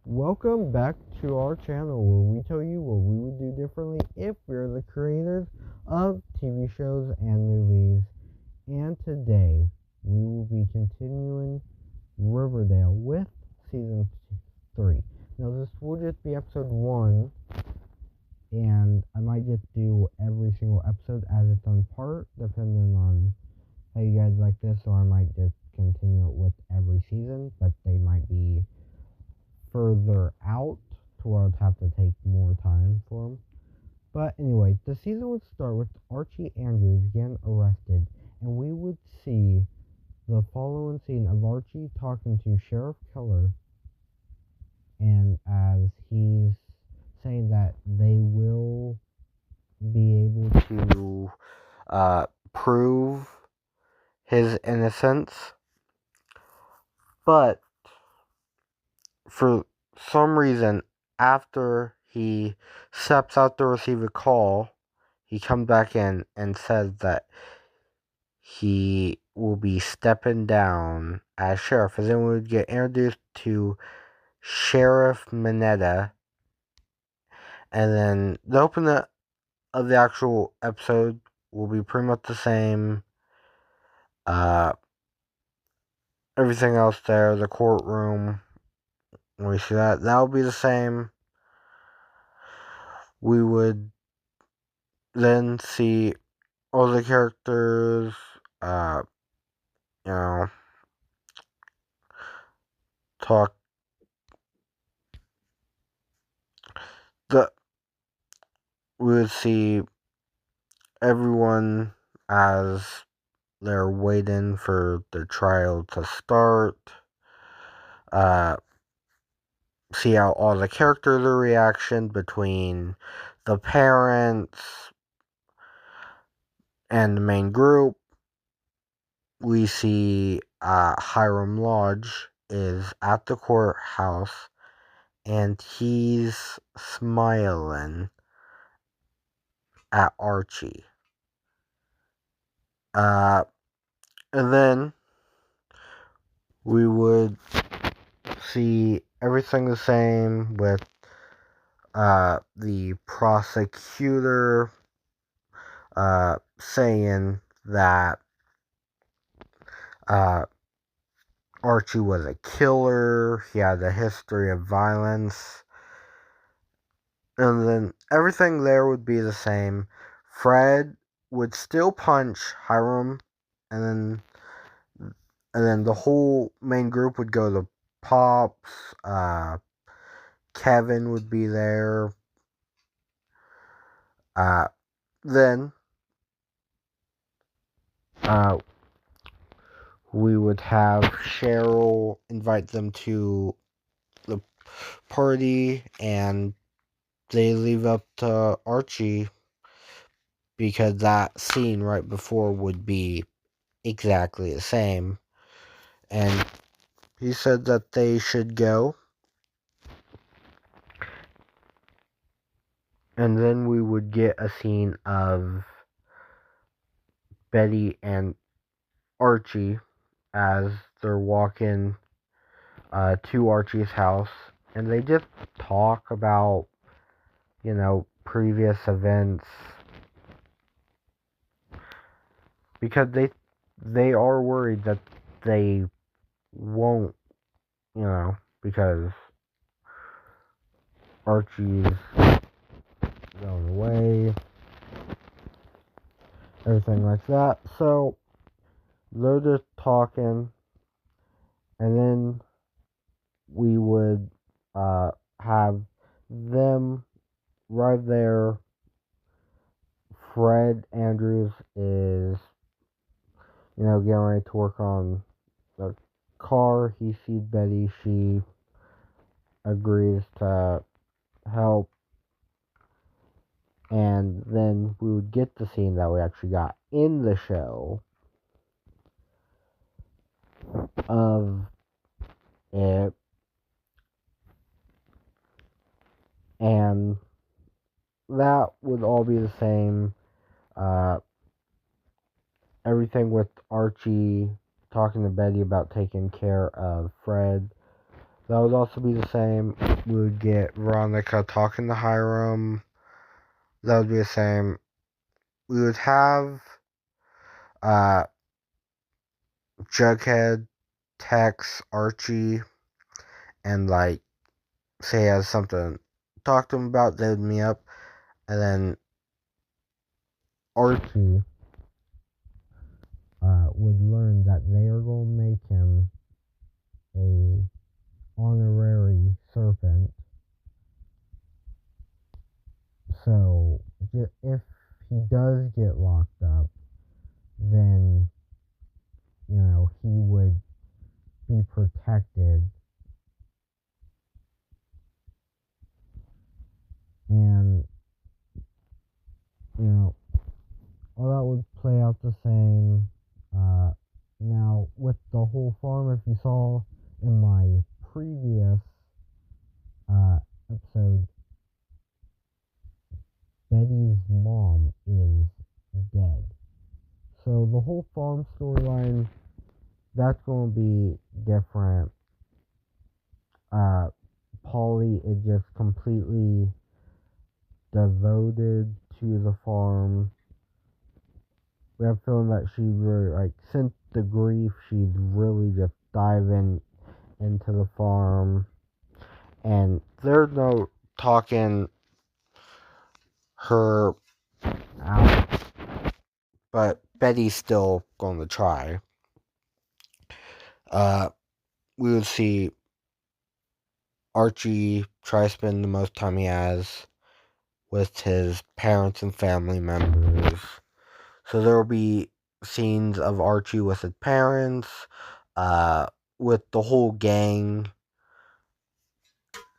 Welcome back to our channel where we tell you what we would do differently if we are the creators of TV shows and movies. And today we will be continuing Riverdale with season 3. Now this will just be episode 1, and I might just do every single episode as its own part depending on how you guys like this, or I might just continue it with every season, but they might be further out to where I'd have to take more time for them. But anyway, the season would start with Archie Andrews getting arrested, and we would see the following scene of Archie talking to Sheriff Keller, and as he's saying that they will be able to prove his innocence, but for some reason, after he steps out to receive a call, he comes back in and says that he will be stepping down as sheriff. And then we would get introduced to Sheriff Mineta. And then the opening of the actual episode will be pretty much the same. Everything else there, the courtroom, when we see that will be the same. We would then see all the characters, you know, talk. We would see everyone as they're waiting for the trial to start. See how all the characters are reaction between the parents and the main group. We see Hiram Lodge is at the courthouse and he's smiling at Archie. And then we would see everything the same with the prosecutor saying that Archie was a killer, he had a history of violence, and then everything there would be the same. Fred would still punch Hiram, and then the whole main group would go to Pops. Kevin would be there. Then we would have Cheryl invite them to the party, and they leave up to Archie because that scene right before would be exactly the same. And he said that they should go. And then we would get a scene of Betty and Archie as they're walking to Archie's house. And they just talk about, previous events. Because they are worried that they won't, because Archie's going away, everything like that. So they're just talking, and then we would have them right there. Fred Andrews is, getting ready to work on the car. He sees Betty. She agrees to help. And then we would get the scene that we actually got in the show of it. And that would all be the same. Everything with Archie talking to Betty about taking care of Fred. That would also be the same. We would get Veronica talking to Hiram. That would be the same. We would have uh, Jughead text Archie and like say he has something to talk to him about. They would meet up, and then Archie would learn that they are going to make him a honorary servant. So if he does get locked up, then he would be protected, and all that would play out the same. Now with the whole farm, if you saw in my previous episode, Betty's mom is dead. So the whole farm storyline, that's going to be different. Polly is just completely devoted to the farm. We have a feeling that she really, since the grief, she's really just diving into the farm. And there's no talking her out, but Betty's still going to try. We would see Archie try to spend the most time he has with his parents and family members. So there will be scenes of Archie with his parents, with the whole gang.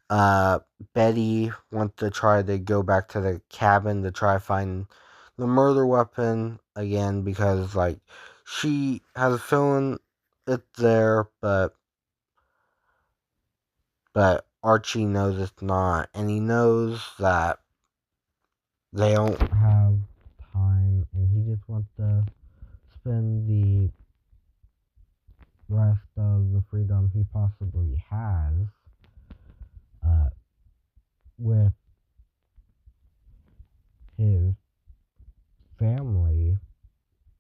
Betty wants to try to go back to the cabin to try to find the murder weapon again because, she has a feeling it's there, but Archie knows it's not, and he knows that they don't have time, and he just wants to spend the rest of the freedom he possibly has with his family,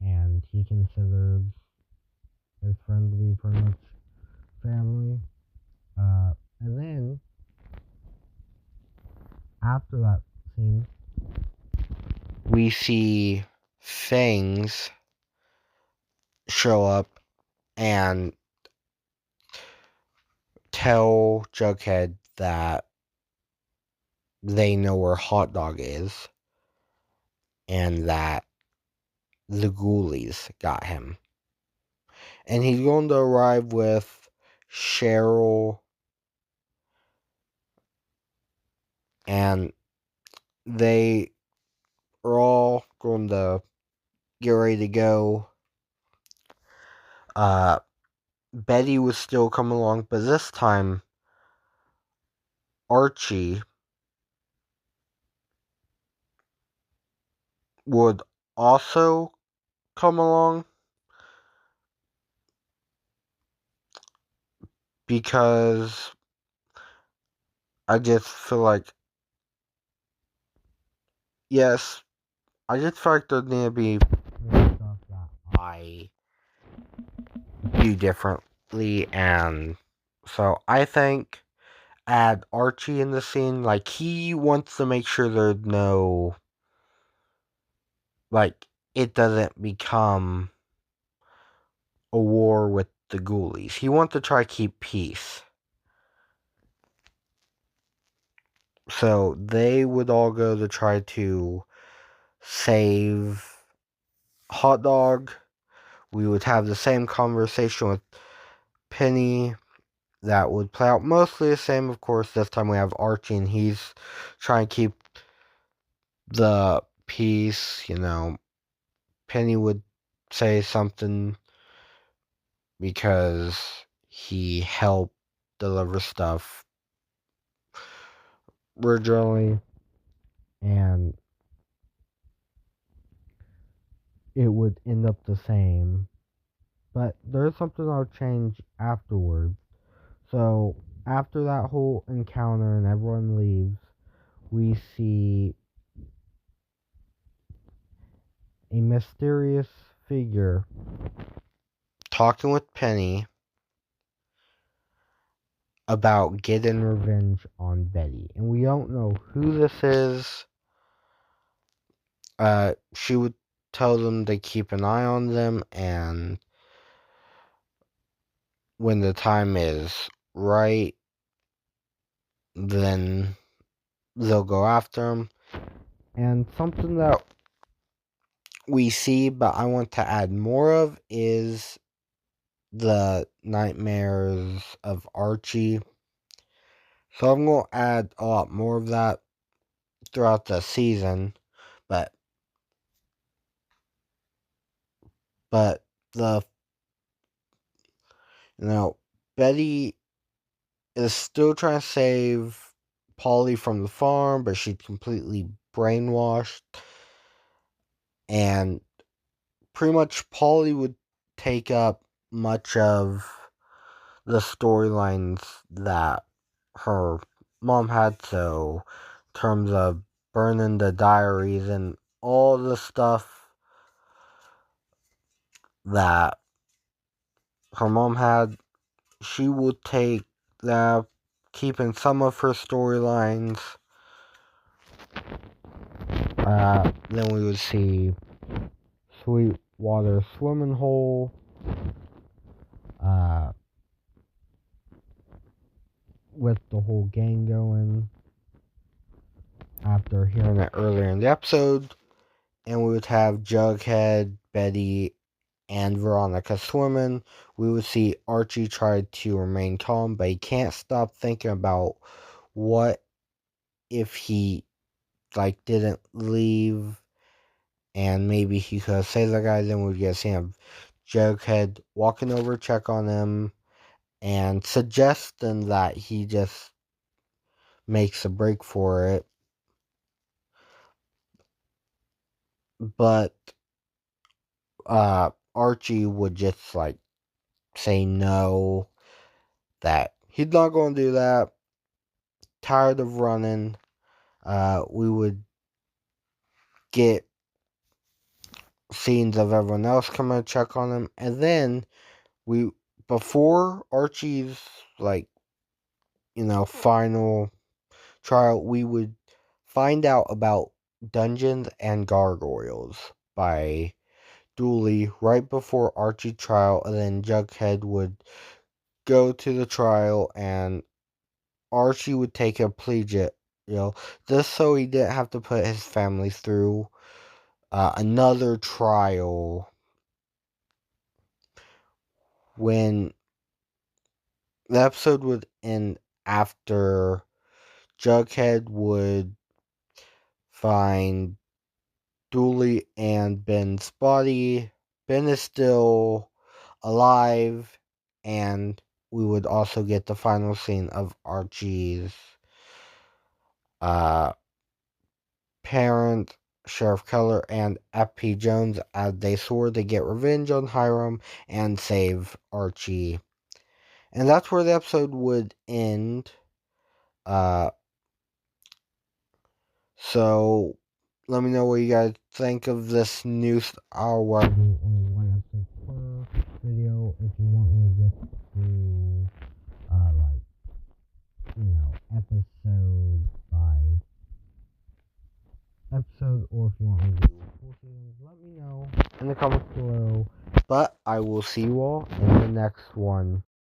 and he considers his friend to be pretty much family. And then after that scene, we see Fangs show up and tell Jughead that they know where Hot Dog is and that the ghoulies got him. And he's going to arrive with Cheryl, and they are all going to get ready to go. Betty was still coming along, but this time Archie would also come along because I just feel like, yes, I just feel like there need to be more stuff that I do differently, and so I think add Archie in the scene. Like, he wants to make sure there's no, it doesn't become a war with the ghoulies. He wants to try to keep peace. So they would all go to try to save Hot Dog. We would have the same conversation with Penny that would play out mostly the same. Of course, this time we have Archie, and he's trying to keep the peace. Penny would say something because he helped deliver stuff originally, and it would end up the same. But there's something I'll change afterwards. So after that whole encounter and everyone leaves, we see a mysterious figure talking with Penny about getting revenge on Betty. And we don't know who this is. She would tell them to keep an eye on them, and when the time is right, then they'll go after him. And something that we see, but I want to add more of, is the nightmares of Archie. So I'm going to add a lot more of that throughout the season, but the Betty is still trying to save Polly from the farm, but she's completely brainwashed, and pretty much Polly would take up much of the storylines that her mom had. So in terms of burning the diaries and all the stuff that her mom had, she would take that, keeping some of her storylines. Then we would see Sweetwater swimming hole. With the whole gang going after hearing it earlier in the episode. And we would have Jughead, Betty, and Veronica swimming. We would see Archie try to remain calm, but he can't stop thinking about what if he didn't leave, and maybe he could have saved the guy. Then we'd get to see him, Jughead, walking over, check on him, and suggesting that he just makes a break for it. But Archie would just say no, that he's not going to do that. Tired of running. We would get scenes of everyone else coming to check on him, and then before Archie's final trial, we would find out about Dungeons and Gargoyles by Dooley right before Archie trial, and then Jughead would go to the trial, and Archie would take a plea deal, just so he didn't have to put his family through another trial. When the episode would end after Jughead would find Dooley and Ben's body. Ben is still alive, and we would also get the final scene of Archie's parents, Sheriff Keller, and F.P. Jones, as they swore to get revenge on Hiram and save Archie. And that's where the episode would end. So let me know what you guys think of this new hour. Only one episode per video. If you want me to just do episode by episode, or if you want me to do full seasons, let me know in the comments below. But I will see you all in the next one.